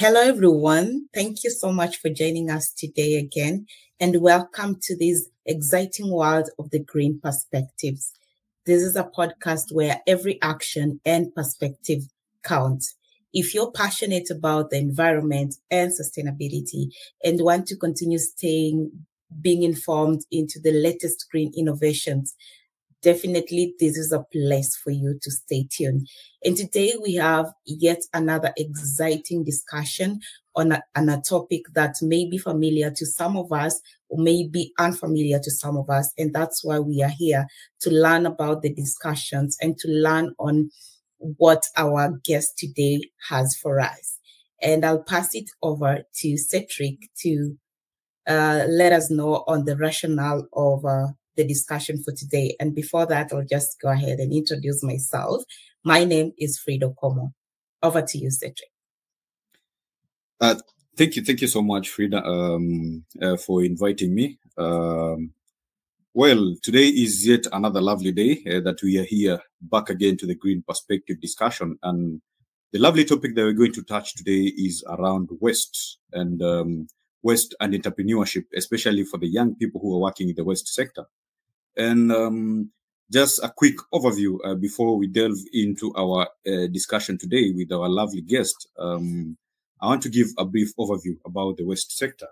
Hello, everyone. Thank you so much for joining us today again, and welcome to this exciting world of the green perspectives. This is a podcast where every action and perspective counts. If you're passionate about the environment and sustainability and want to continue being informed into the latest green innovations, definitely this is a place for you to stay tuned. And today we have yet another exciting discussion on a topic that may be familiar to some of us or may be unfamiliar to some of us. And that's why we are here to learn about the discussions and to learn on what our guest today has for us. And I'll pass it over to Cetric to let us know on the rationale of the discussion for today. And before that, I'll just go ahead and introduce myself. My name is Fridah. Over to you, Cetric. Thank you so much, Fridah, for inviting me. Well, today is yet another lovely day that we are here back again to the Green Perspective discussion. And the lovely topic that we're going to touch today is around waste and entrepreneurship, especially for the young people who are working in the waste sector. And just a quick overview before we delve into our discussion today with our lovely guest. I want to give a brief overview about the waste sector.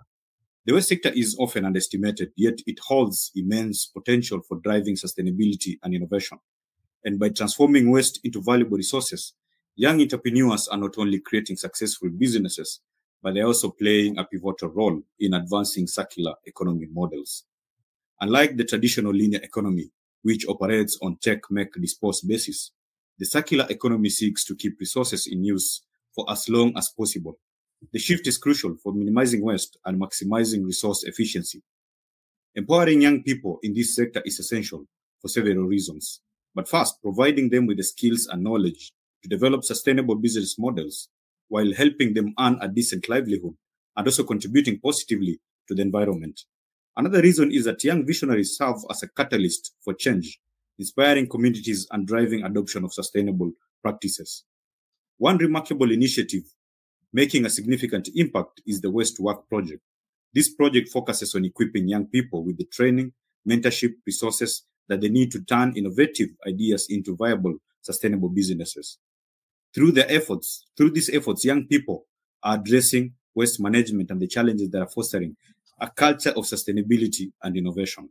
The waste sector is often underestimated, yet it holds immense potential for driving sustainability and innovation. And by transforming waste into valuable resources, young entrepreneurs are not only creating successful businesses, but they're also playing a pivotal role in advancing circular economy models. Unlike the traditional linear economy, which operates on take, make, dispose basis, the circular economy seeks to keep resources in use for as long as possible. The shift is crucial for minimizing waste and maximizing resource efficiency. Empowering young people in this sector is essential for several reasons. But first, providing them with the skills and knowledge to develop sustainable business models while helping them earn a decent livelihood and also contributing positively to the environment. Another reason is that young visionaries serve as a catalyst for change, inspiring communities and driving adoption of sustainable practices. One remarkable initiative making a significant impact is the Waste to Work project. This project focuses on equipping young people with the training, mentorship, resources that they need to turn innovative ideas into viable, sustainable businesses. Through these efforts, young people are addressing waste management and the challenges that are fostering a culture of sustainability and innovation.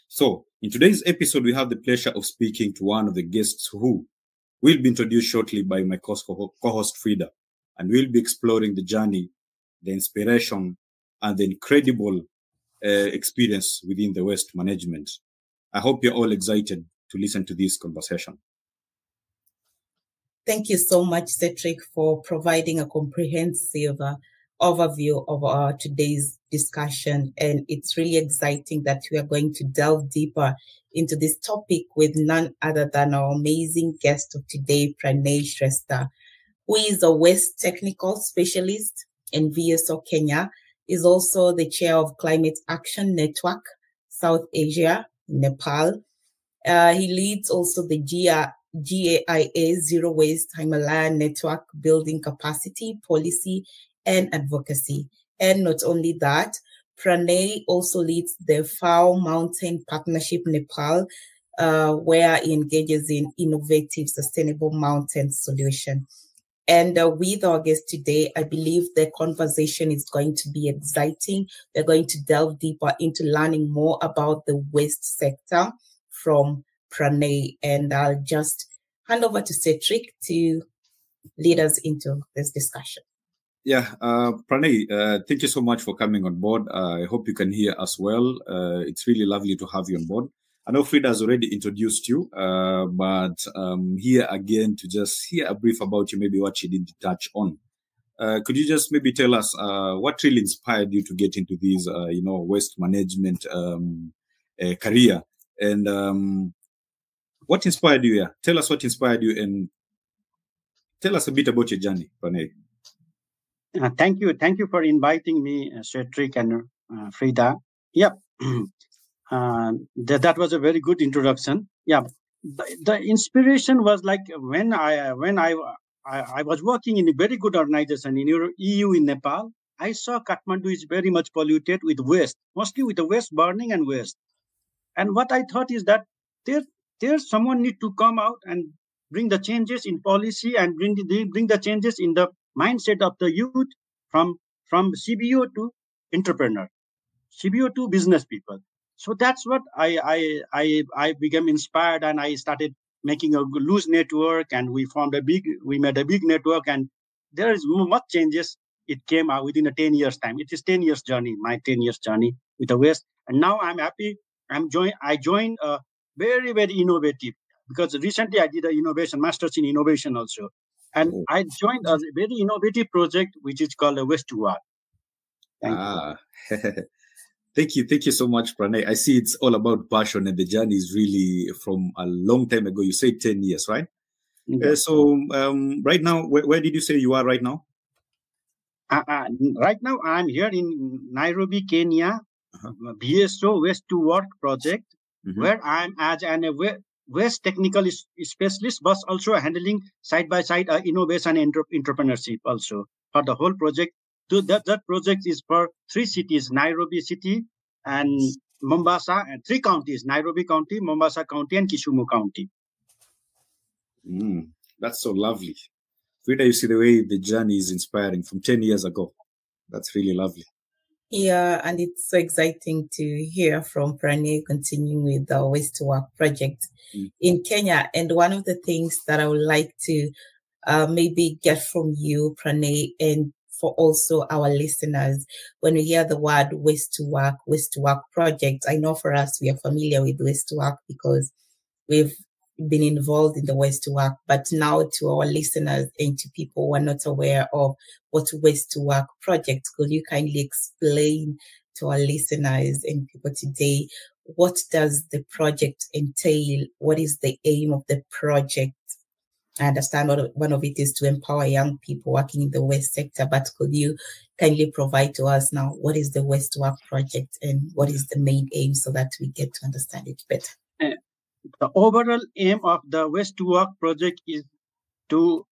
So, in today's episode, we have the pleasure of speaking to one of the guests who will be introduced shortly by my co-host Fridah, and we'll be exploring the journey, the inspiration, and the incredible experience within the waste management. I hope you're all excited to listen to this conversation. Thank you so much, Cetric, for providing a comprehensive overview of today's discussion. And it's really exciting that we are going to delve deeper into this topic with none other than our amazing guest of today, Pranay Shrestha, who is a waste technical specialist in VSO Kenya, is also the chair of Climate Action Network, South Asia, Nepal. He leads also the GAIA Zero Waste Himalaya Network, building capacity, policy, and advocacy. And not only that, Pranay also leads the FAO Mountain Partnership Nepal, where he engages in innovative, sustainable mountain solution. And with our guest today, I believe the conversation is going to be exciting. We're going to delve deeper into learning more about the waste sector from Pranay. And I'll just hand over to Cetric to lead us into this discussion. Yeah, Pranay, thank you so much for coming on board. I hope you can hear us well. It's really lovely to have you on board. I know Fridah has already introduced you, but here again to just hear a brief about you, maybe what she didn't touch on. Could you just maybe tell us what really inspired you to get into this, waste management career, and what inspired you? Yeah, tell us what inspired you, and tell us a bit about your journey, Pranay. Thank you for inviting me, Cetric and Fridah. Yeah, that was a very good introduction. Yeah, the inspiration was like when I I was working in a very good organization in EU in Nepal. I saw Kathmandu is very much polluted with waste, mostly with the waste burning and waste. And what I thought is that there's someone need to come out and bring the changes in policy and bring the changes in the mindset of the youth from CBO to entrepreneur, CBO to business people. So that's what I became inspired, and I started making a loose network, and we made a big network, and there is much changes. It came out within a 10 years time. It is 10 years journey, my 10 years journey with the West. And now I'm happy. I joined a very, very innovative, because recently I did an innovation, master's in innovation also. And I joined a very innovative project, which is called a West to Work. Thank you. Thank you so much, Pranay. I see it's all about passion, and the journey is really from a long time ago. You said 10 years, right? Mm-hmm. So right now, where did you say you are right now? Right now, I'm here in Nairobi, Kenya, BSO West to Work project, where I'm as an West technical specialist, but also handling side-by-side innovation and entrepreneurship also for the whole project. So that project is for 3 cities, Nairobi city and Mombasa, and 3 counties, Nairobi County, Mombasa County, and Kisumu County. That's so lovely. Fridah, you see the way the journey is inspiring from 10 years ago. That's really lovely. Yeah, and it's so exciting to hear from Pranay continuing with the Waste to Work project in Kenya. And one of the things that I would like to maybe get from you, Pranay, and for also our listeners, when we hear the word Waste to Work project, I know for us, we are familiar with Waste to Work because we've been involved in the Waste to Work, but now to our listeners and to people who are not aware of what Waste to Work project, could you kindly explain to our listeners and people today, what does the project entail? What is the aim of the project? I understand one of it is to empower young people working in the waste sector, but could you kindly provide to us now, what is the Waste to Work project and what is the main aim so that we get to understand it better? The overall aim of the Waste to Work project is to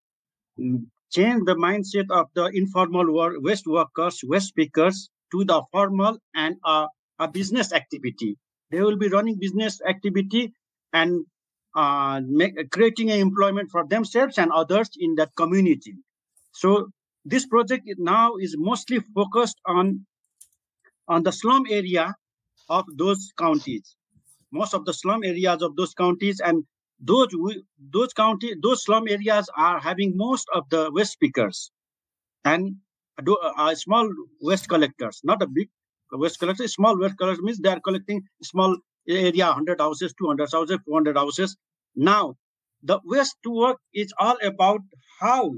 change the mindset of the informal waste workers, waste pickers, to the formal and a business activity. They will be running business activity and creating employment for themselves and others in that community. So this project now is mostly focused on the slum area of those counties. Most of the slum areas of those counties, and those slum areas are having most of the waste pickers and small waste collectors, not a big waste collector. Small waste collectors means they are collecting small area, 100 houses, 200 houses, 400 houses. Now, the Waste to Work is all about how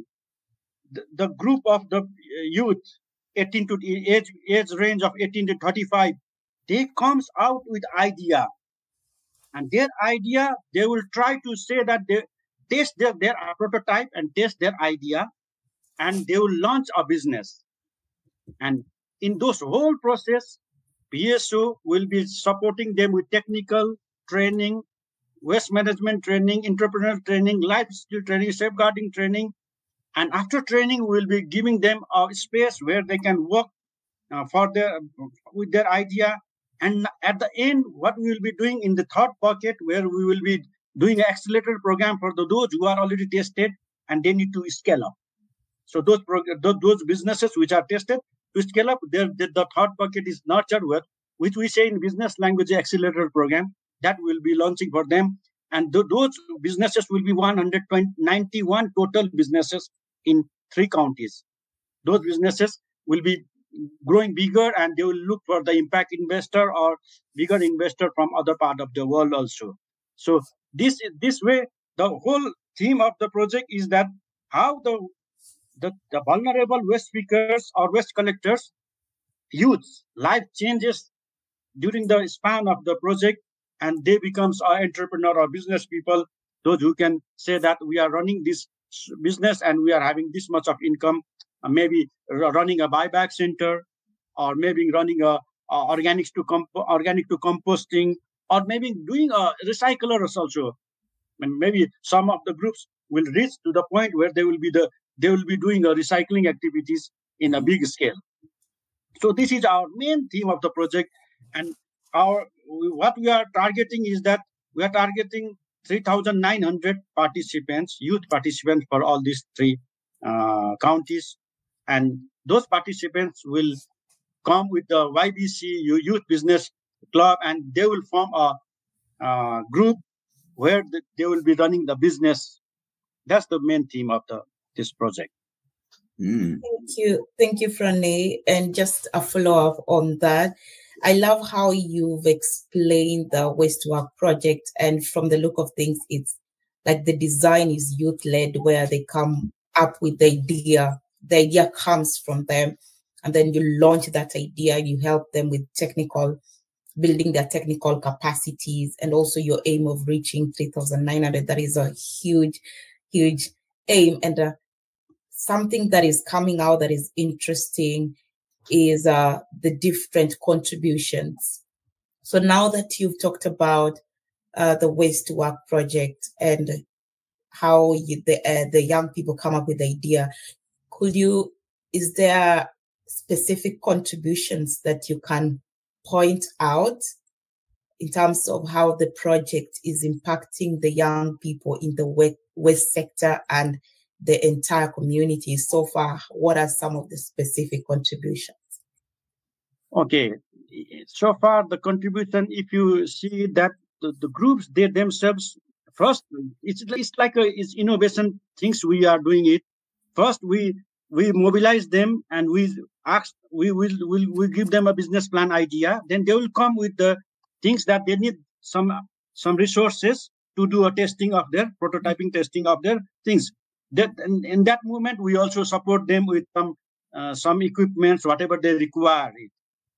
the group of the youth, 18 to age range of 18 to 35, they comes out with idea. And their idea, they will try to say that they test their prototype and test their idea, and they will launch a business. And in those whole process, BSO will be supporting them with technical training, waste management training, entrepreneurial training, life skill training, safeguarding training. And after training, we'll be giving them a space where they can work with their idea. And at the end, what we will be doing in the third bucket, where we will be doing an accelerator program for those who are already tested and they need to scale up. So those businesses which are tested to scale up, the third bucket is nurtured with, which we say in business language, accelerator program that will be launching for them. And those businesses will be 191 total businesses in 3 counties. Those businesses will be growing bigger, and they will look for the impact investor or bigger investor from other part of the world also. So this way, the whole theme of the project is that how the vulnerable waste pickers or waste collectors, youths, life changes during the span of the project, and they becomes our entrepreneur or business people, those who can say that we are running this business and we are having this much of income, maybe running a buyback center, or maybe running a organic to composting, or maybe doing a recyclers also. And maybe some of the groups will reach to the point where they will be doing recycling activities in a big scale. So this is our main theme of the project, and what we are targeting is that we are targeting 3,900 participants, youth participants for all these three counties, and those participants will come with the YBC Youth Business Club, and they will form a group where they will be running the business. That's the main theme of this project. Thank you, Pranay. And just a follow-up on that. I love how you've explained the Waste to Work project, and from the look of things, it's like the design is youth-led, where they come up with the idea. The idea comes from them, and then you launch that idea. You help them with building their technical capacities, and also your aim of reaching 3,900. That is a huge, huge aim. And something that is coming out that is interesting is the different contributions. So now that you've talked about the Waste to Work project and how the young people come up with the idea, is there specific contributions that you can point out in terms of how the project is impacting the young people in the waste sector and the entire community so far? What are some of the specific contributions? Okay, so far the contribution, if you see that the groups, they themselves, first, it's innovation things we are doing it. First, we mobilize them, and we give them a business plan idea. Then they will come with the things that they need, some resources to do a testing of their prototyping testing of their things. That in that moment, we also support them with some equipments, whatever they require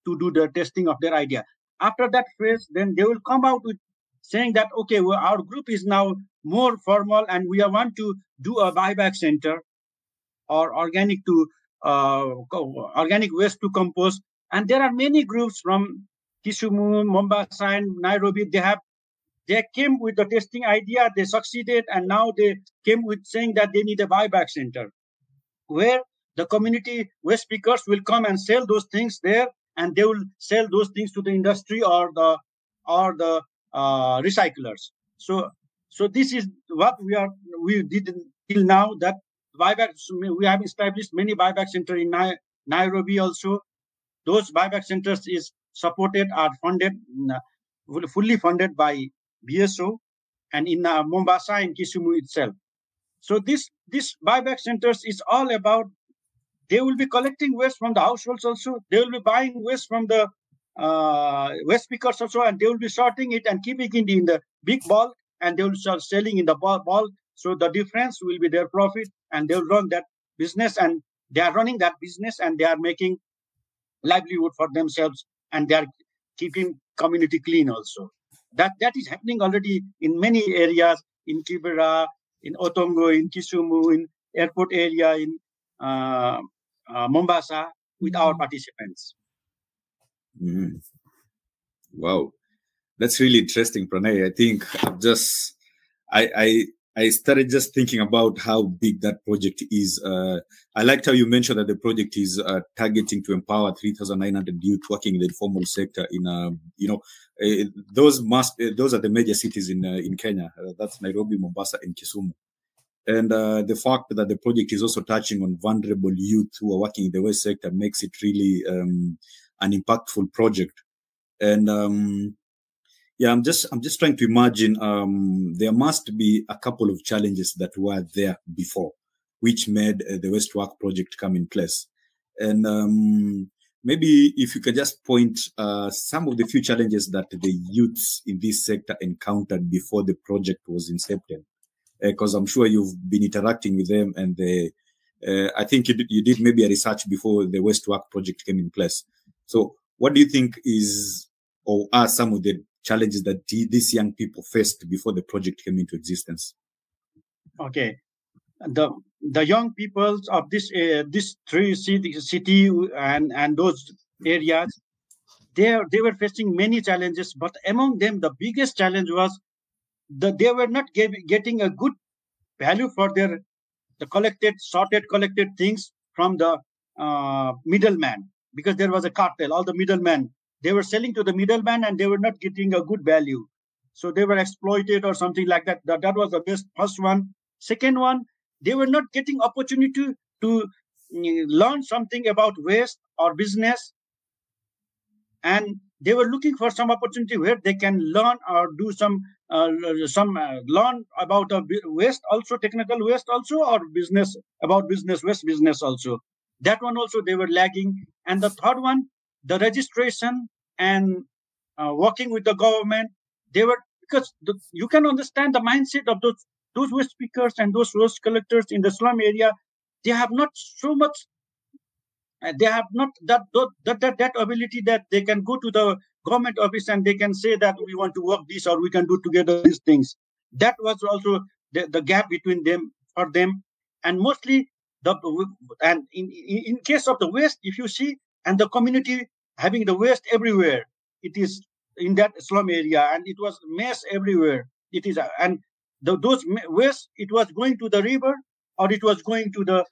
to do the testing of their idea. After that phase, then they will come out with saying that, okay, well, our group is now more formal, and we want to do a buyback center or organic waste to compost. And there are many groups from Kisumu, Mombasa, and Nairobi. They came with the testing idea, they succeeded, and now they came with saying that they need a buyback center where the community waste pickers will come and sell those things there, and they will sell those things to the industry or the recyclers. So this is what we did till now. That we have established many buyback centers in Nairobi also. Those buyback centers are fully funded by BSO, and in Mombasa and Kisumu itself. So this buyback centers is all about, they will be collecting waste from the households also. They will be buying waste from the waste pickers also, and they will be sorting it and keeping it in the big bulk, and they will start selling in the bulk. So the difference will be their profit, and they will run that business, and they are running that business, and they are making livelihood for themselves, and they are keeping community clean also. That is happening already in many areas, in Kibera, in Otongo, in Kisumu, in airport area, in Mombasa, with our participants. Wow, that's really interesting, Pranay. I think I started just thinking about how big that project is. I liked how you mentioned that the project is targeting to empower 3,900 youth working in the informal sector. Those are the major cities in Kenya. That's Nairobi, Mombasa, and Kisumu. And the fact that the project is also touching on vulnerable youth who are working in the waste sector makes it really an impactful project. And I'm just trying to imagine. There must be a couple of challenges that were there before, which made the Waste to Work project come in place. And maybe if you could just point some of the few challenges that the youths in this sector encountered before the project was incepted, because I'm sure you've been interacting with them, and I think you did maybe a research before the Waste to Work project came in place. So what do you think are some of the challenges that these young people faced before the project came into existence? Okay, the young people of this three city and those areas, they were facing many challenges, but among them the biggest challenge was that they were not getting a good value for the collected things from the middleman, because there was a cartel. All the middlemen, they were selling to the middleman and they were not getting a good value. So they were exploited or something like that. That was the best first one. Second one, they were not getting opportunity to learn something about waste or business, and they were looking for some opportunity where they can learn or do some learn about waste also, technical waste also, or business, about business waste business also. That one also they were lagging. And the third one, the registration and working with the government, they were, because you can understand the mindset of those waste pickers and those waste collectors in the slum area. They have not so much, they have not that ability that they can go to the government office and they can say that we want to work this or we can do together these things. That was also the gap between them, for them. And mostly the, and in case of the waste, if you see, and the community having the waste everywhere, it is in that slum area, and it was mess everywhere. It is, and those waste, it was going to the river, or it was going to the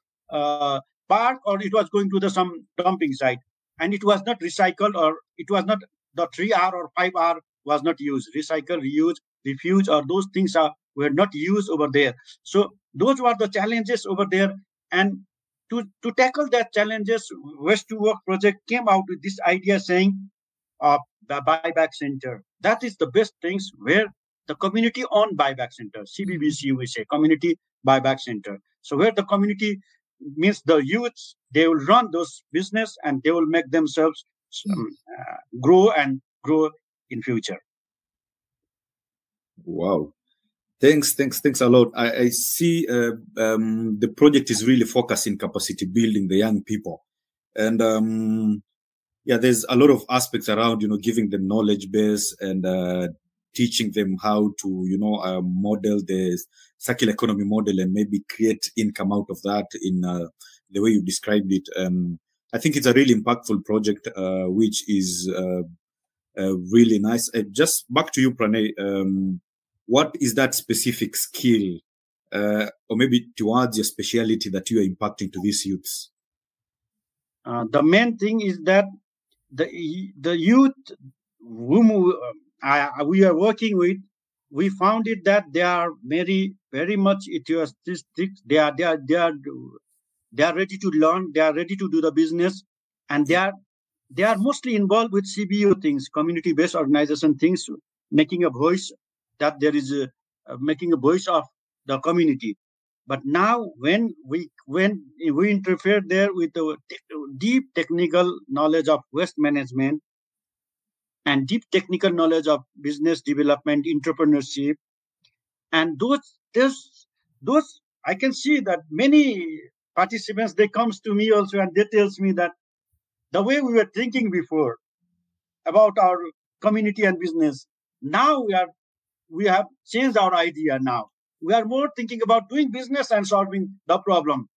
park, or it was going to the some dumping site, and it was not recycled, or it was not, the 3R or 5R was not used. Recycle, reuse, refuse, or those things were not used over there. So those were the challenges over there. And to tackle that challenges, Waste to Work project came out with this idea saying, the buyback center. That is the best things, where the community owned buyback center, CBBC, we say, community buyback center. So where the community, means the youths, they will run those business and they will make themselves grow in future. Wow. Thanks a lot. I see the project is really focusing capacity building the young people. And yeah, there's a lot of aspects around, giving them knowledge base and teaching them how to, model the circular economy model and maybe create income out of that in the way you described it. I think it's a really impactful project, which is really nice. Just back to you, Pranay. What is that specific skill, or maybe towards your speciality, that you are impacting to these youths? The main thing is that the youth whom we are working with, we found it that they are very much enthusiastic. They are ready to learn. They are ready to do the business, and they are mostly involved with CBO things, community-based organization things, making a voice, that there is making a voice of the community. But now when we interfere there with the deep technical knowledge of waste management and deep technical knowledge of business development, entrepreneurship, and those I can see that many participants, they comes to me also and they tells me that the way we were thinking before about our community and business, now we have changed our idea. Now we are more thinking about doing business and solving the problem,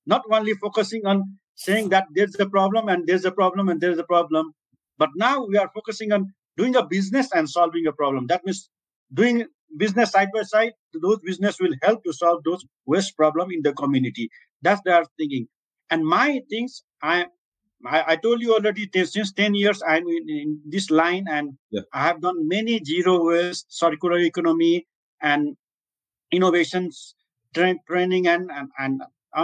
not only focusing on saying that there's a problem and there's a problem and there's a problem. But now we are focusing on doing a business and solving a problem. That means doing business side by side. Those business will help to solve those waste problem in the community. That's their thinking. And my things, I told you already, since 10 years I'm in this line, and I have done many zero waste, circular economy, and innovations training and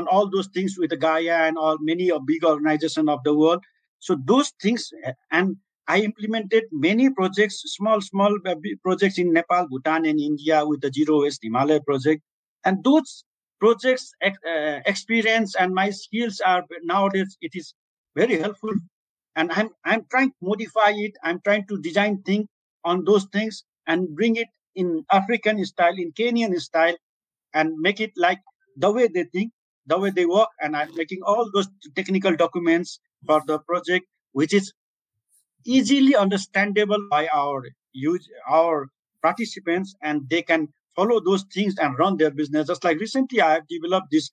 all those things with the Gaia and all many big organizations of the world. So those things, and I implemented many projects, small projects in Nepal, Bhutan, and India with the Zero Waste Himalaya project. And those projects experience and my skills are nowadays, it is very helpful. And I'm trying to modify it. I'm trying to design things on those things and bring it in African style, in Kenyan style, and make it like the way they think, the way they work. And I'm making all those technical documents for the project, which is easily understandable by our participants, and they can follow those things and run their business. Just like recently, I have developed this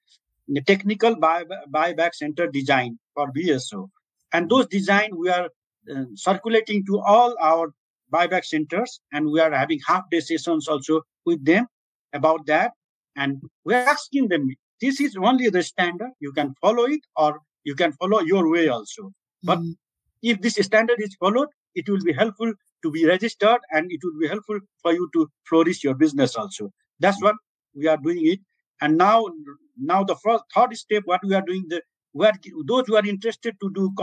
technical buyback center design for BSO, and those design we are circulating to all our buyback centers, and we are having half-day sessions also with them about that. And we're asking them, this is only the standard. You can follow it, or you can follow your way also. But if this standard is followed, it will be helpful to be registered, and it will be helpful for you to flourish your business also. That's what we are doing it. And now the third step, what we are doing, those who are interested to do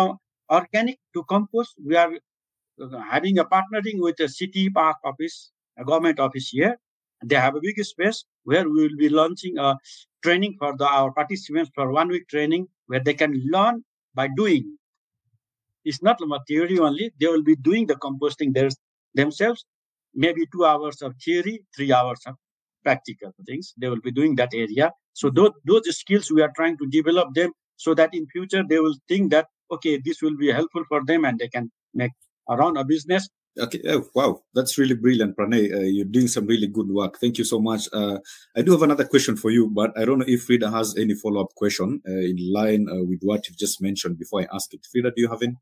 organic to compost, we are having a partnering with a city park office, a government office here. They have a big space where we will be launching a training for our participants for 1 week training, where they can learn by doing. It's not about theory only. They will be doing the composting themselves. Maybe 2 hours of theory, 3 hours of practical things. They will be doing that area. So those skills we are trying to develop them, so that in future they will think that, okay, this will be helpful for them, and they can make around a business. Okay. Oh, wow, that's really brilliant, Pranay. You're doing some really good work. Thank you so much. I do have another question for you, but I don't know if Fridah has any follow-up question in line with what you've just mentioned before I ask it. Fridah, do you have any?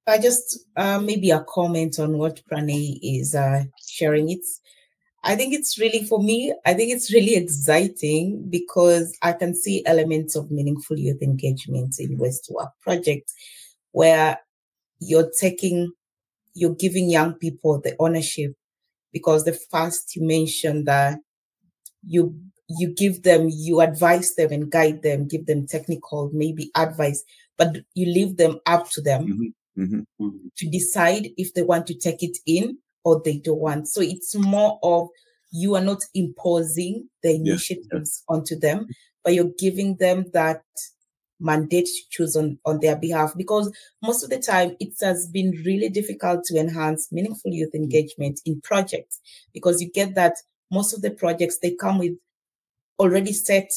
I just maybe a comment on what Pranay is sharing. I think it's really, for me, I think it's really exciting because I can see elements of meaningful youth engagement in Waste Work project, where you're giving young people the ownership, because the first you mentioned that you give them, you advise them and guide them, give them technical, maybe advice, but you leave them up to them to decide if they want to take it in or they don't want. So it's more of, you are not imposing the initiatives onto them, but you're giving them that mandate to choose on their behalf, because most of the time it has been really difficult to enhance meaningful youth engagement in projects, because you get that most of the projects, they come with already set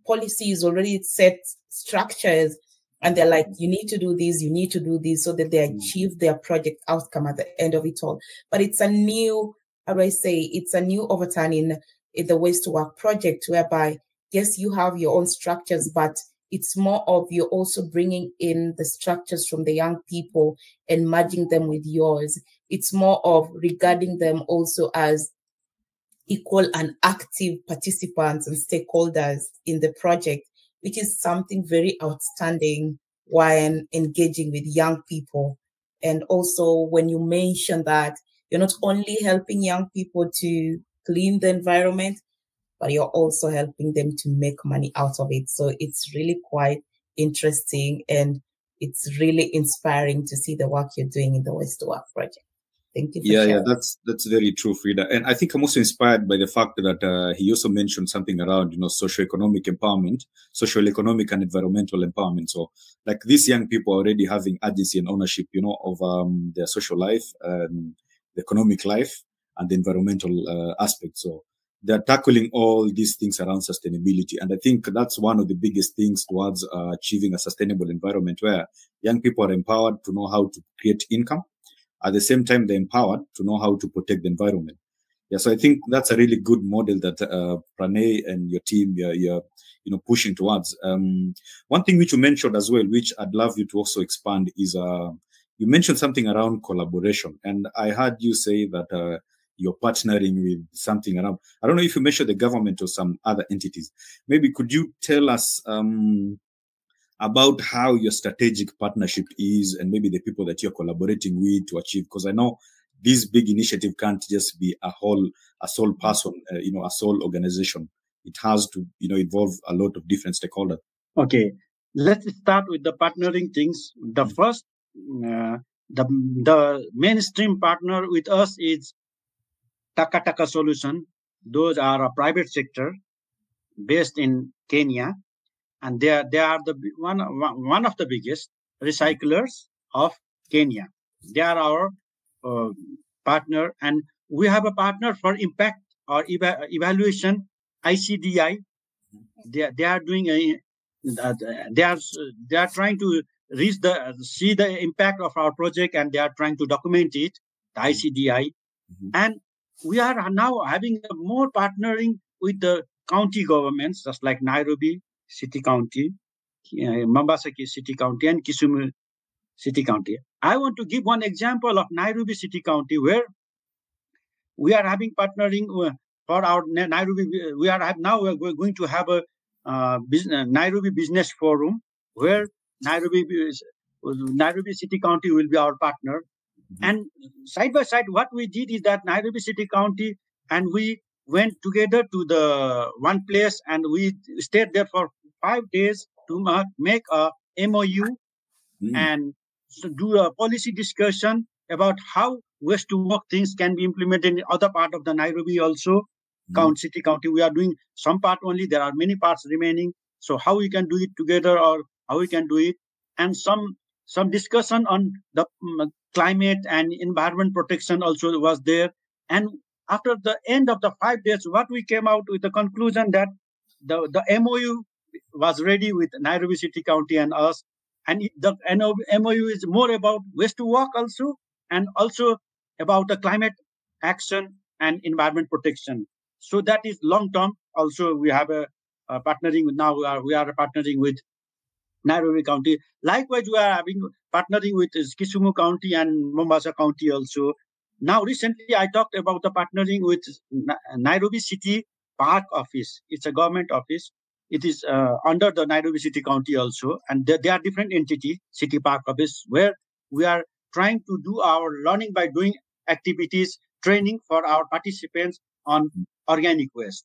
policies, already set structures, and they're like, you need to do this, you need to do this, so that they achieve their project outcome at the end of it all. But it's a new, how do I say, it's a new overturn in the Waste Work project, whereby, yes, you have your own structures, but it's more of you're also bringing in the structures from the young people and merging them with yours. It's more of regarding them also as equal and active participants and stakeholders in the project, which is something very outstanding when engaging with young people. And also when you mention that you're not only helping young people to clean the environment, but you're also helping them to make money out of it. So it's really quite interesting, and it's really inspiring to see the work you're doing in the Waste Work project. Thank you for sharing. Yeah, that's very true, Fridah. And I think I'm also inspired by the fact that he also mentioned something around, socioeconomic empowerment, social economic and environmental empowerment. So like these young people are already having agency and ownership, of their social life, the economic life, and the environmental aspect. So they're tackling all these things around sustainability. And I think that's one of the biggest things towards achieving a sustainable environment, where young people are empowered to know how to create income. At the same time, they're empowered to know how to protect the environment. Yeah, so I think that's a really good model that Pranay and your team, you're pushing towards. One thing which you mentioned as well, which I'd love you to also expand, is you mentioned something around collaboration. And I heard you say that you're partnering with something around, I don't know if you mentioned the government or some other entities. Maybe could you tell us about how your strategic partnership is, and maybe the people that you're collaborating with to achieve? Because I know this big initiative can't just be a sole person, a sole organization. It has to, involve a lot of different stakeholders. Okay, let's start with the partnering things. The first, the mainstream partner with us is Taka Taka Solution. Those are a private sector based in Kenya. And they are the one of the biggest recyclers of Kenya. They are our partner, and we have a partner for impact or evaluation, ICDI. They are doing they are trying to see the impact of our project, and they are trying to document it, the ICDI. And we are now having more partnering with the county governments, just like Nairobi City County, Mombasa City County, and Kisumu City County. I want to give one example of Nairobi City County, where we are having partnering for our Nairobi. We are going to have a Nairobi Business Forum where Nairobi City County will be our partner. And side by side, what we did is that Nairobi City County and we went together to the one place and we stayed there for 5 days to make a MOU and do a policy discussion about how waste to work things can be implemented in other part of the Nairobi also. City County, we are doing some part only. There are many parts remaining. So how we can do it together or how we can do it, and some discussion on the climate and environment protection also was there. And after the end of the 5 days, what we came out with the conclusion that the MOU was ready with Nairobi City County and us. And the MOU is more about waste to work also, and also about the climate action and environment protection. So that is long term. Also, we have a partnering with now. We are partnering with Nairobi County. Likewise, we are having partnering with Kisumu County and Mombasa County also. Now, recently, I talked about the partnering with Nairobi City Park Office. It's a government office. It is under the Nairobi City County also, and they are different entity, City Park Office, where we are trying to do our learning by doing activities, training for our participants on organic waste.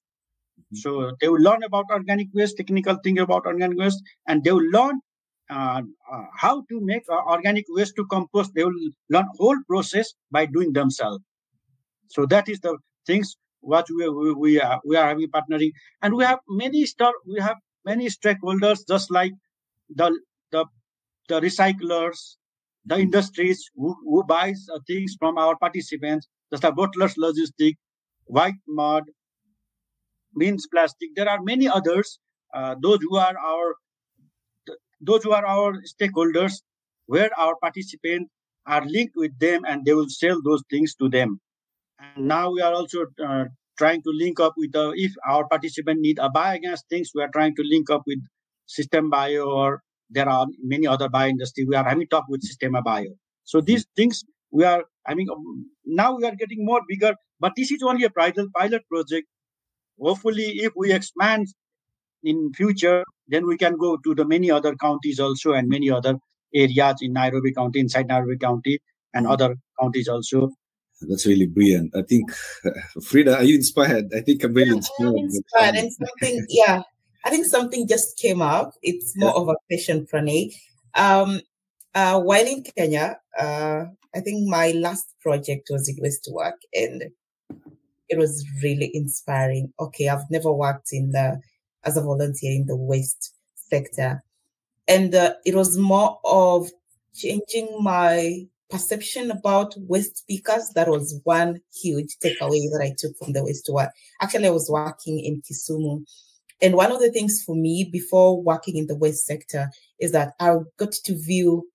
So they will learn about organic waste, technical thing about organic waste, and they will learn how to make organic waste to compost. They will learn whole process by doing themselves. So that is the things what we are having partnering, and we have many stakeholders, just like the recyclers, the industries who buys things from our participants, just like bottlers, logistic, white mud, means plastic. There are many others. Those who are our stakeholders, where our participants are linked with them, and they will sell those things to them. And now we are also trying to link up with if our participants need a biogas things, we are trying to link up with System Bio, or there are many other bio industry. We are having talk with Systema Bio. So these things we are having. Now we are getting more bigger, but this is only a pilot project. Hopefully, if we expand in future, then we can go to the many other counties also and many other areas in Nairobi County, inside Nairobi County, and other counties also. That's really brilliant. I think, Fridah, are you inspired? I think I'm really inspired. I'm inspired. And something, I think something just came up. It's more of a question, Pranay. While in Kenya, I think my last project was in Waste to Work, and it was really inspiring. Okay, I've never worked as a volunteer in the waste sector, and it was more of changing my perception about waste pickers. That was one huge takeaway that I took from the Waste to Work. Actually, I was working in Kisumu, and one of the things for me before working in the waste sector is that I got to view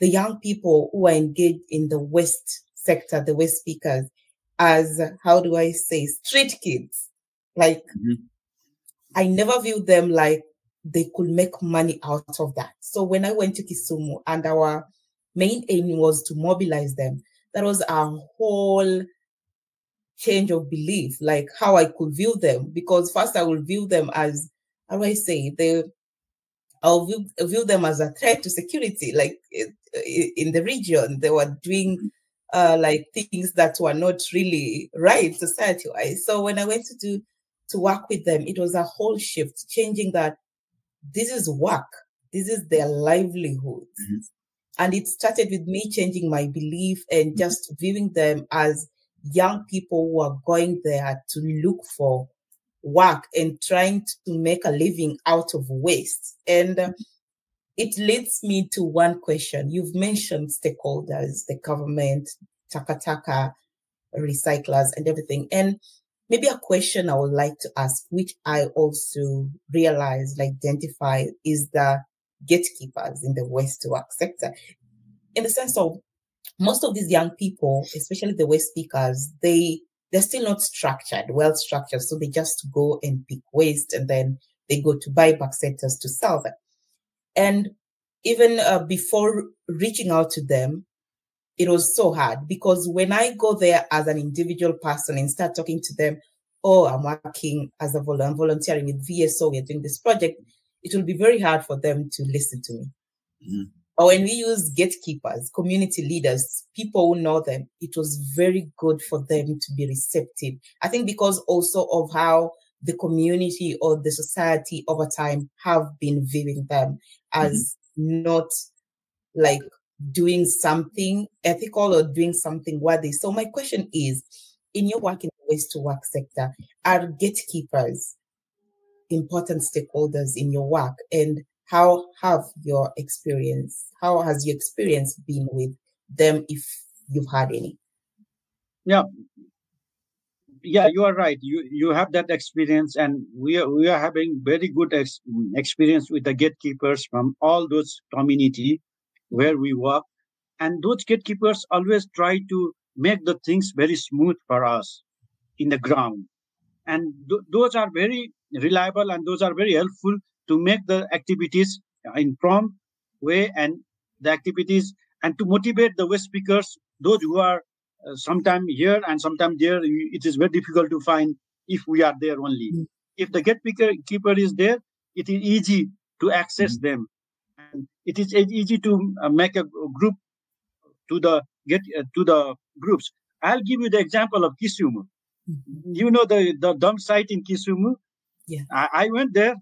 the young people who are engaged in the waste sector, the waste pickers, as, how do I say, street kids. Like, I never viewed them like they could make money out of that. So when I went to Kisumu and our main aim was to mobilize them, that was our whole change of belief, like how I could view them. Because first I would view them as, how do I say, I'll view them as a threat to security. Like in the region, they were doing like things that were not really right society-wise. So when I went to work with them, it was a whole shift, changing that this is work, this is their livelihood. And it started with me changing my belief and just viewing them as young people who are going there to look for work and trying to make a living out of waste. And it leads me to one question. You've mentioned stakeholders, the government, taka, recyclers, and everything. And maybe a question I would like to ask, which I also realized, identify, is the gatekeepers in the waste to work sector. In the sense of most of these young people, especially the waste pickers, they're still not well structured. So they just go and pick waste, and then they go to buyback centers to sell them. And even before reaching out to them, it was so hard, because when I go there as an individual person and start talking to them, oh, I'm working as a volunteer, I'm volunteering with VSO, we're doing this project, it will be very hard for them to listen to me. Mhm. Or when we use gatekeepers, community leaders, people who know them, it was very good for them to be receptive. I think because also of how the community or the society over time have been viewing them as not like doing something ethical or doing something worthy. So my question is, in your work in the waste to work sector, are gatekeepers important stakeholders in your work, and how has your experience been with them, if you've had any? Yeah, you are right. You have that experience, and we are having very good experience with the gatekeepers from all those community where we work, and those gatekeepers always try to make the things very smooth for us in the ground, and those are very reliable, and those are very helpful to make the activities in prompt way, and the activities, and to motivate the waste speakers, those who are sometime here and sometime there. It is very difficult to find if we are there only. If the gatekeeper keeper is there, it is easy to access them, and it is easy to make a group to the to the groups. I'll give you the example of Kisumu. You know the dump site in Kisumu. Yeah. I went there.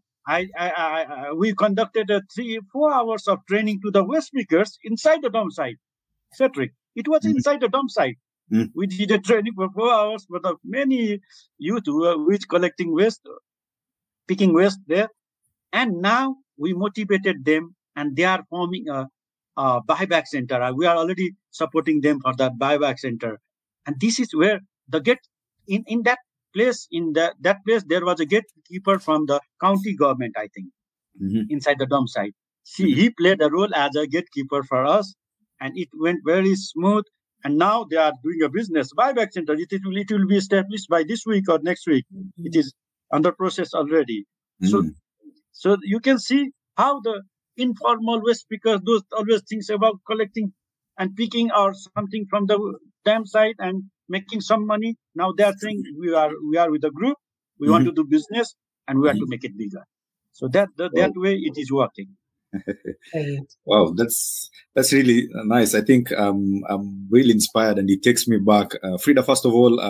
We conducted 3-4 hours of training to the waste speakers inside the dump site. Cetric. It was inside the dump site. We did a training for 4 hours for the many youth who were collecting waste, picking waste there. And now we motivated them, and they are forming a buyback center. We are already supporting them for that buyback center. And this is where the in that place, that place, there was a gatekeeper from the county government, I think, inside the dump site. He played a role as a gatekeeper for us, and it went very smooth. And now they are doing a business buyback center. It will be established by this week or next week. It is under process already. So you can see how the informal waste pickers, those always thinks about collecting and picking or something from the dam site and making some money. Now they are saying we are with a group, we want to do business, and we want to make it bigger. So that way it is working. Wow, that's really nice. I think I'm really inspired, and it takes me back. Fridah, first of all,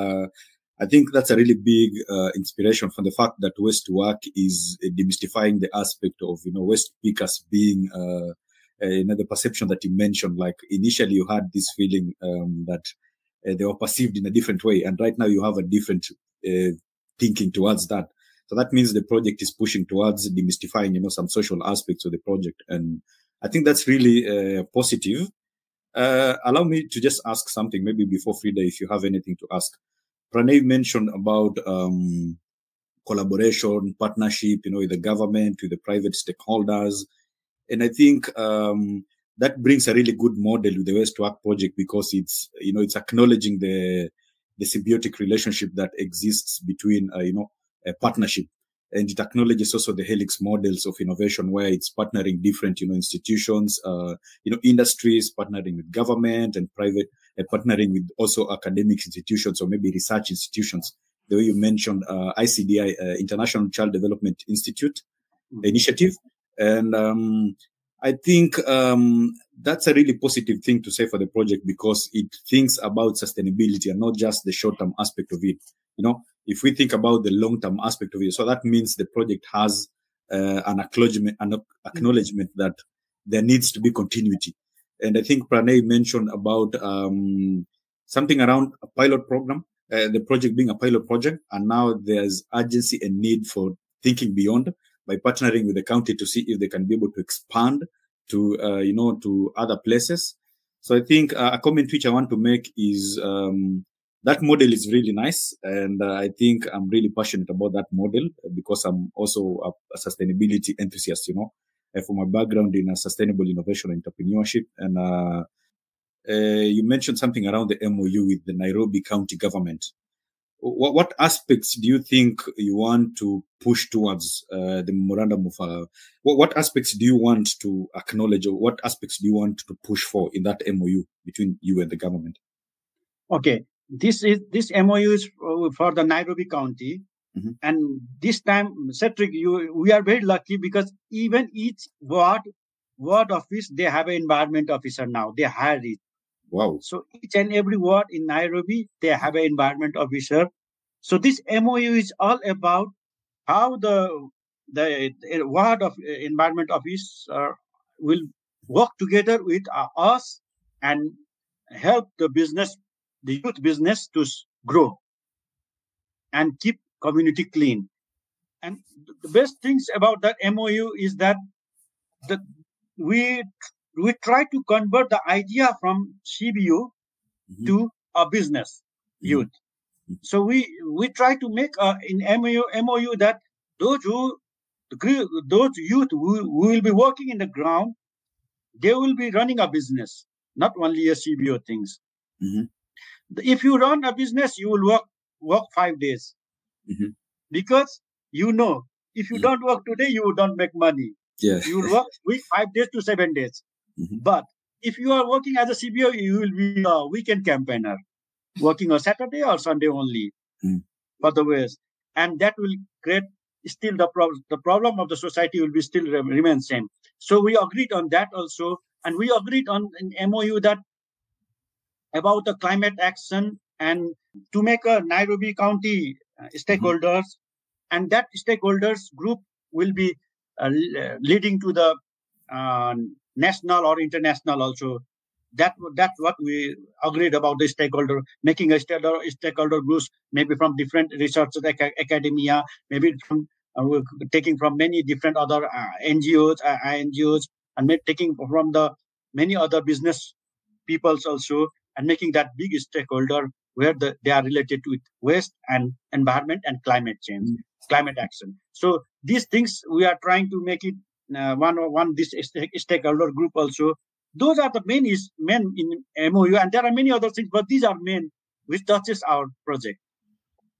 I think that's a really big inspiration from the fact that waste to work is demystifying the aspect of waste pickers being the perception that you mentioned. Like initially, you had this feeling that they were perceived in a different way, and right now you have a different thinking towards that. So that means the project is pushing towards demystifying, some social aspects of the project. And I think that's really positive. Allow me to just ask something, maybe before Fridah, if you have anything to ask. Pranay mentioned about collaboration, partnership, with the government, with the private stakeholders. And I think that brings a really good model with the Waste to Work project, because it's acknowledging the symbiotic relationship that exists between, a partnership. And it acknowledges also the helix models of innovation, where it's partnering different, institutions, industries, partnering with government and private, partnering with also academic institutions or maybe research institutions. The way you mentioned ICDI, International Child Development Institute initiative. And I think that's a really positive thing to say for the project, because it thinks about sustainability and not just the short-term aspect of it. If we think about the long-term aspect of it, so that means the project has an acknowledgement that there needs to be continuity. And I think Pranay mentioned about something around a pilot program, the project being a pilot project, and now there's urgency and need for thinking beyond by partnering with the county to see if they can be able to expand to to other places. So I think a comment which I want to make is that model is really nice, and I think I'm really passionate about that model, because I'm also a sustainability enthusiast, for my background in sustainable innovation and entrepreneurship. And you mentioned something around the MOU with the Nairobi County government. What aspects do you think you want to push towards the memorandum of? What aspects do you want to acknowledge, or what aspects do you want to push for in that MOU between you and the government? Okay. this MOU is for the Nairobi County. And this time, Cetric, we are very lucky because even each ward office, they have an environment officer now. They hire it. Wow. So each and every ward in Nairobi, they have an environment officer. So this MOU is all about how the ward of environment office will work together with us and help the youth business to grow and keep community clean. And the best things about that MOU is that we try to convert the idea from CBU to a business youth. So we try to make in MOU that those youth who will be working in the ground, they will be running a business, not only a CBO things. If you run a business, you will work 5 days. Because if you don't work today, you don't make money. Yeah. You will work 5 days to 7 days. But if you are working as a CBO, you will be a weekend campaigner, working on Saturday or Sunday only for the West. And that will create still the problem of the society will be still remain same. So we agreed on that also. And we agreed on an MOU that about the climate action and to make a Nairobi County stakeholders, and that stakeholders group will be leading to the national or international also. That's what we agreed about the stakeholder, making a stakeholder groups, maybe from different research academia, maybe from taking from many different other NGOs, INGOs, and taking from the many other business peoples also, and making that big stakeholder where they are related to waste and environment and climate change, climate action. So these things we are trying to make it this stakeholder group also. Those are the main in MOU, and there are many other things, but these are main which touches our project.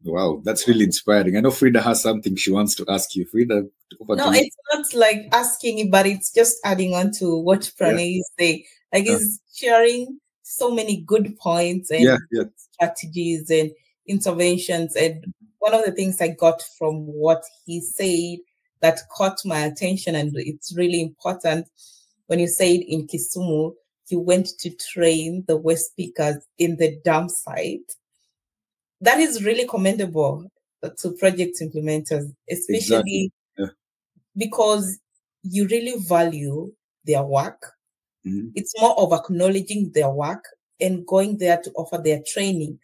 Wow, that's really inspiring. I know Fridah has something she wants to ask you. Fridah, no, it's not like asking, but it's just adding on to what Pranay is saying. Like he's sharing so many good points and strategies and interventions. And one of the things I got from what he said that caught my attention, and it's really important, when you said in Kisumu, you went to train the waste pickers in the dam site. That is really commendable to project implementers, especially because you really value their work. It's more of acknowledging their work and going there to offer their training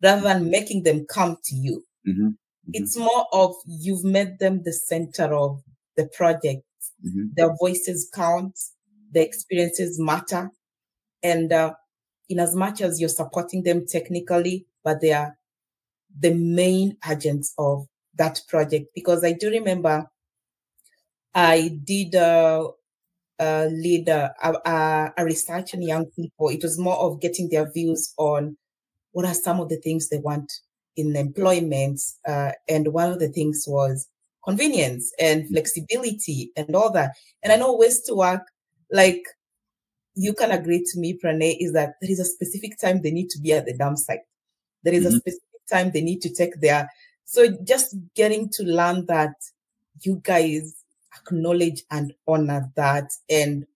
rather than making them come to you. It's more of you've made them the center of the project. Their voices count, their experiences matter. And in as much as you're supporting them technically, but they are the main agents of that project. Because I do remember I did lead a research on young people. It was more of getting their views on what are some of the things they want in employment. And one of the things was convenience and flexibility and all that. And I know ways to work, like you can agree to me, Pranay, is that there is a specific time they need to be at the dam site. There is a specific time they need to take their. So just getting to learn that you guys acknowledge and honor that and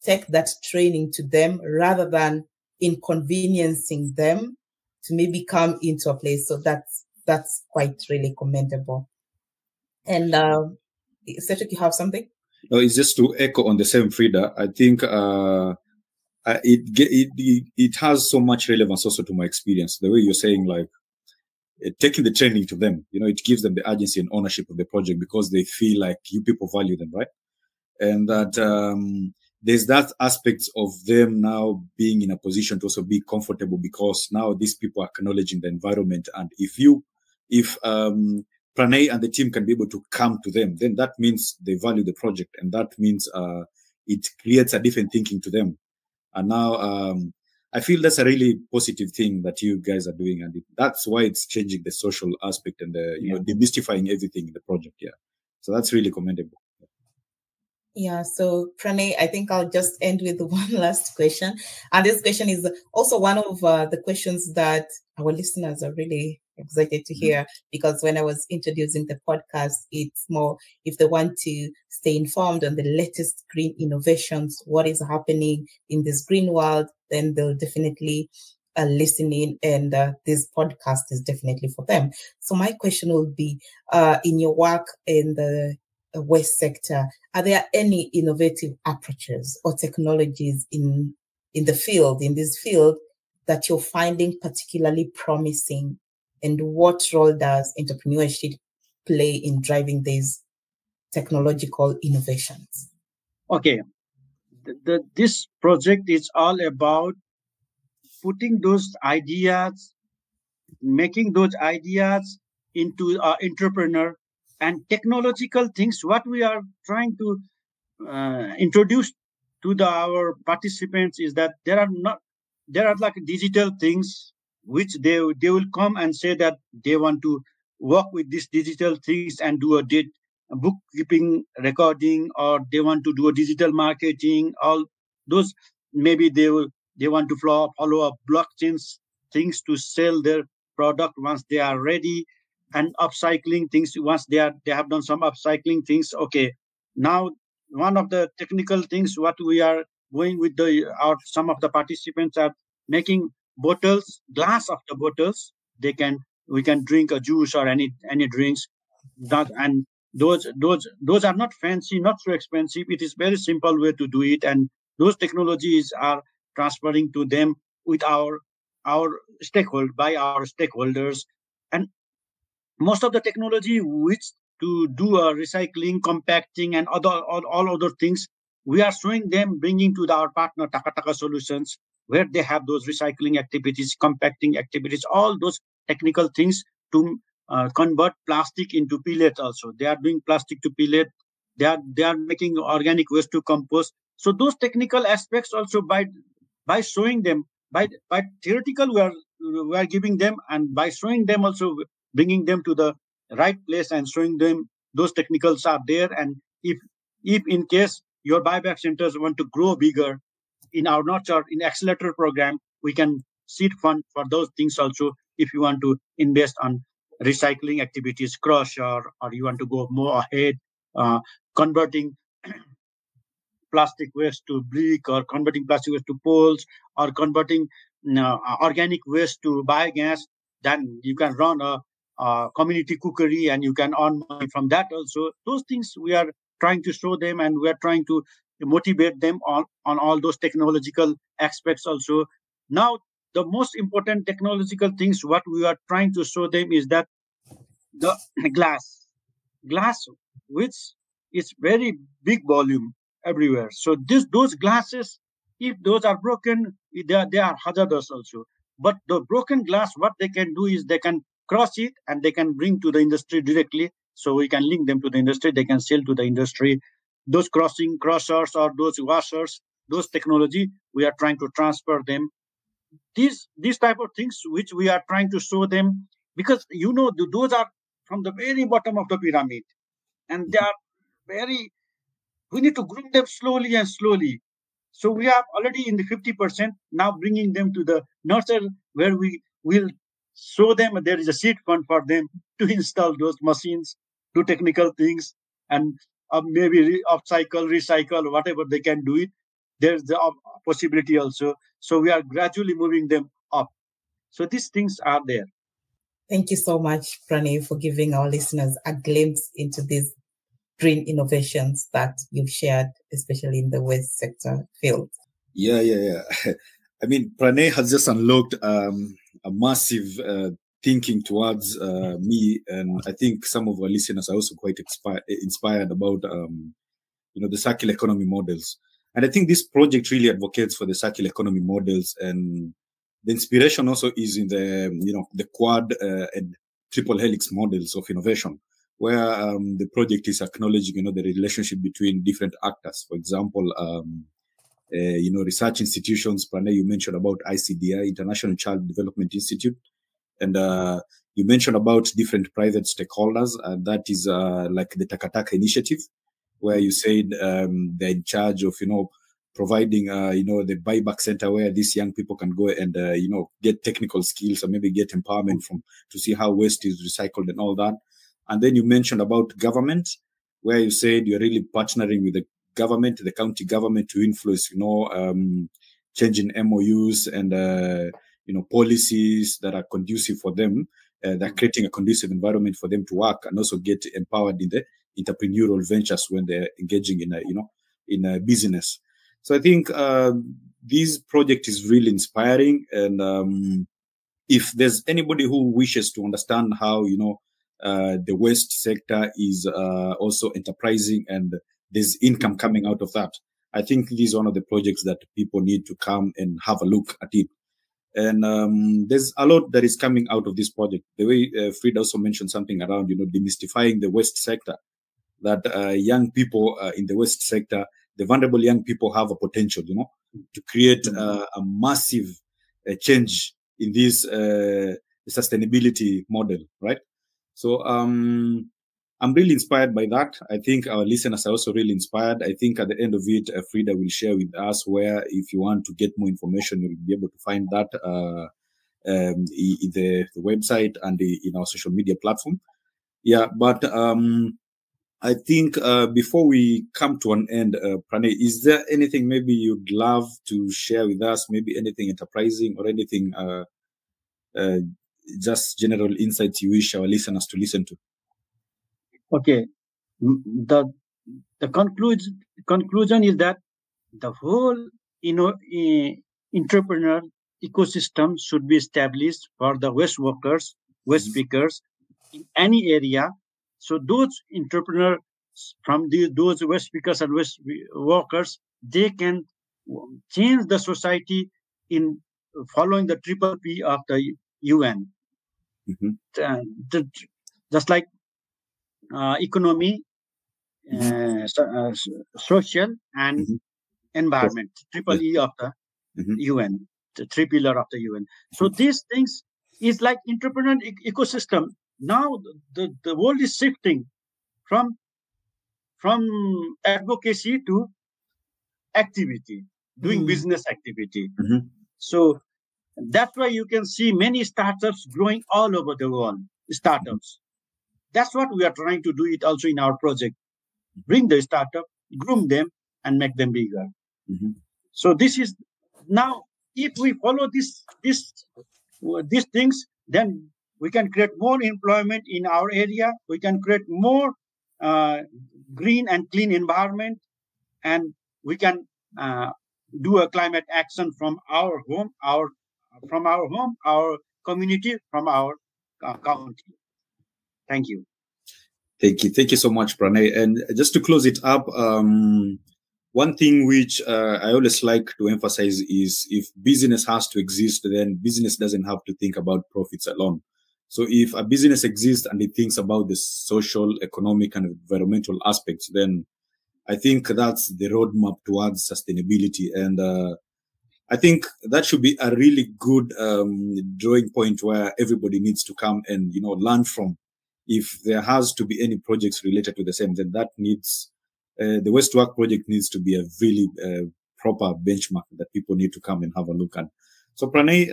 take that training to them rather than inconveniencing them to maybe come into a place. So that's quite really commendable. And Cetric, you have something? No, it's just to echo on the same, Fridah. I think it has so much relevance also to my experience. The way you're saying, like, taking the training to them, it gives them the agency and ownership of the project because they feel like you people value them, right? And that there's that aspect of them now being in a position to also be comfortable because now these people are acknowledging the environment. And if Pranay and the team can be able to come to them, then that means they value the project, and that means it creates a different thinking to them. And now I feel that's a really positive thing that you guys are doing, and that's why it's changing the social aspect and demystifying everything in the project. Yeah, so that's really commendable. Yeah, so Pranay, I think I'll just end with one last question. And this question is also one of the questions that our listeners are really excited to hear, because when I was introducing the podcast, it's more if they want to stay informed on the latest green innovations, what is happening in this green world, then they'll definitely listen in, and this podcast is definitely for them. So my question will be, in your work in the waste sector, are there any innovative approaches or technologies in this field, that you're finding particularly promising, and what role does entrepreneurship play in driving these technological innovations? Okay, this project is all about putting those ideas, making those ideas into entrepreneur and technological things. What we are trying to introduce to our participants is that there are like digital things which they will come and say that they want to work with these digital things and do a bookkeeping recording, or they want to do a digital marketing. All those, maybe they want to follow up blockchain things to sell their product once they are ready, and upcycling things once they have done some upcycling things. Okay, now one of the technical things what we are going with some of the participants are making bottles, glass of the bottles. We can drink a juice or any drinks. And those are not fancy, not so expensive. It is very simple way to do it, and those technologies are transferring to them with our by our stakeholders. And most of the technology which to do a recycling, compacting, and all other things, we are showing them, bringing to our partner Taka Solutions, where they have those recycling activities, compacting activities, all those technical things to convert plastic into pellet. Also, they are doing plastic to pellet. They are making organic waste to compost. So those technical aspects also, by showing them, by theoretical we are giving them, and by showing them also, bringing them to the right place and showing them those technicals are there. And if in case your buyback centers want to grow bigger, in our nurture in accelerator program, we can seed fund for those things also. If you want to invest on recycling activities, crusher, or you want to go more ahead, converting plastic waste to brick, or converting plastic waste to poles, or converting organic waste to biogas, then you can run a community cookery and you can earn money from that also. Those things we are trying to show them, and we are trying to motivate them on all those technological aspects also. Now, the most important technological things what we are trying to show them is that the glass, which is very big volume everywhere. So those glasses, if those are broken, they are hazardous also. But the broken glass, what they can do is they can cross it and they can bring to the industry directly. So we can link them to the industry. They can sell to the industry. Those crushers or those washers, those technology, we are trying to transfer them. These type of things which we are trying to show them, because those are from the very bottom of the pyramid, and they are very, we need to groom them slowly and slowly. So we are already in the 50%, now bringing them to the nursery, where we will show them there is a seed fund for them to install those machines, do technical things, and maybe upcycle, recycle, whatever they can do it. There's the possibility also. So we are gradually moving them up. So these things are there. Thank you so much, Pranay, for giving our listeners a glimpse into these green innovations that you've shared, especially in the waste sector field. Yeah. I mean, Pranay has just unlocked a massive thinking towards me, and I think some of our listeners are also quite inspired about the circular economy models. And I think this project really advocates for the circular economy models, and the inspiration also is in the quad and triple helix models of innovation, where the project is acknowledging the relationship between different actors. For example, research institutions. Pranay, you mentioned about ICDI, International Child Development Institute, and you mentioned about different private stakeholders. That is like the Taka initiative, where you said they're in charge of providing, the buyback center where these young people can go and, get technical skills or maybe get empowerment to see how waste is recycled and all that. And then you mentioned about government, where you said you're really partnering with the government, the county government, to influence, changing MOUs and, policies that are conducive for them. They're creating a conducive environment for them to work and also get empowered in the entrepreneurial ventures when they're engaging in a business. So I think this project is really inspiring. And if there's anybody who wishes to understand how, the waste sector is also enterprising and there's income coming out of that, I think this is one of the projects that people need to come and have a look at it. And there's a lot that is coming out of this project. The way Fridah also mentioned something around, demystifying the waste sector, that young people in the waste sector, the vulnerable young people, have a potential, to create a massive change in this sustainability model, right? So I'm really inspired by that. I think our listeners are also really inspired. I think at the end of it, Fridah will share with us where, if you want to get more information, you'll be able to find that in the website and in our social media platform. Yeah, but I think before we come to an end, Pranay, is there anything maybe you'd love to share with us? Maybe anything enterprising or anything, just general insights you wish our listeners to listen to? Okay. The conclusion is that the whole entrepreneur ecosystem should be established for the waste workers, waste pickers in any area. So those entrepreneurs from those waste pickers and waste workers, they can change the society in following the triple P of the UN. Just like economy, social, and environment, triple E of the UN, the three pillar of the UN. So these things is like entrepreneur ecosystem. Now the world is shifting from advocacy to activity, doing business activity. So that's why you can see many startups growing all over the world. Startups. That's what we are trying to do it also in our project. Bring the startup, groom them, and make them bigger. So this is now, if we follow these things, then we can create more employment in our area. We can create more green and clean environment, and we can do a climate action from our home, our community, from our county. Thank you. Thank you so much, Pranay. And just to close it up, one thing which I always like to emphasize is, if business has to exist, then business doesn't have to think about profits alone. So if a business exists and it thinks about the social, economic, and environmental aspects, then I think that's the roadmap towards sustainability. And I think that should be a really good drawing point where everybody needs to come and, learn from. If there has to be any projects related to the same, then that needs, the Waste to Work project needs to be a really proper benchmark that people need to come and have a look at. So Pranay,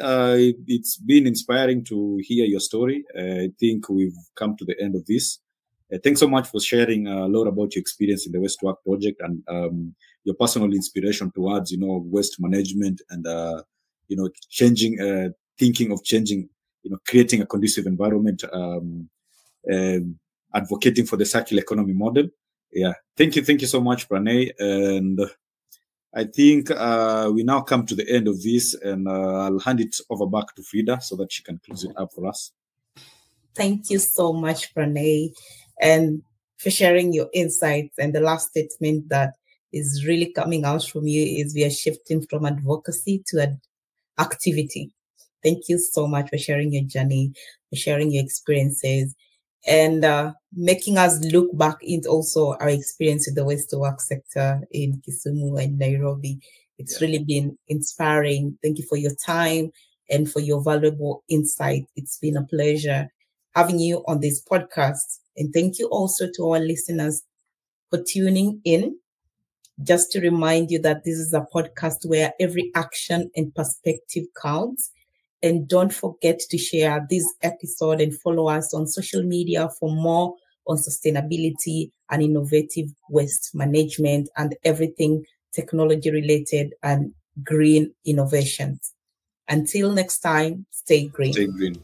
it's been inspiring to hear your story. I think we've come to the end of this. Thanks so much for sharing a lot about your experience in the Waste to Work project and your personal inspiration towards, waste management and, changing, thinking of changing, creating a conducive environment, advocating for the circular economy model. Yeah. Thank you so much, Pranay. And I think we now come to the end of this, and I'll hand it over back to Fridah so that she can close it up for us. Thank you so much, Pranay, and for sharing your insights. And the last statement that is really coming out from you is we are shifting from advocacy to activity. Thank you so much for sharing your journey, for sharing your experiences, and making us look back into also our experience in the Waste to Work sector in Kisumu and Nairobi. It's really been inspiring. Thank you for your time and for your valuable insight. It's been a pleasure having you on this podcast. And thank you also to our listeners for tuning in. Just to remind you that this is a podcast where every action and perspective counts. And don't forget to share this episode and follow us on social media for more on sustainability and innovative waste management and everything technology related and green innovations. Until next time, stay green. Stay green.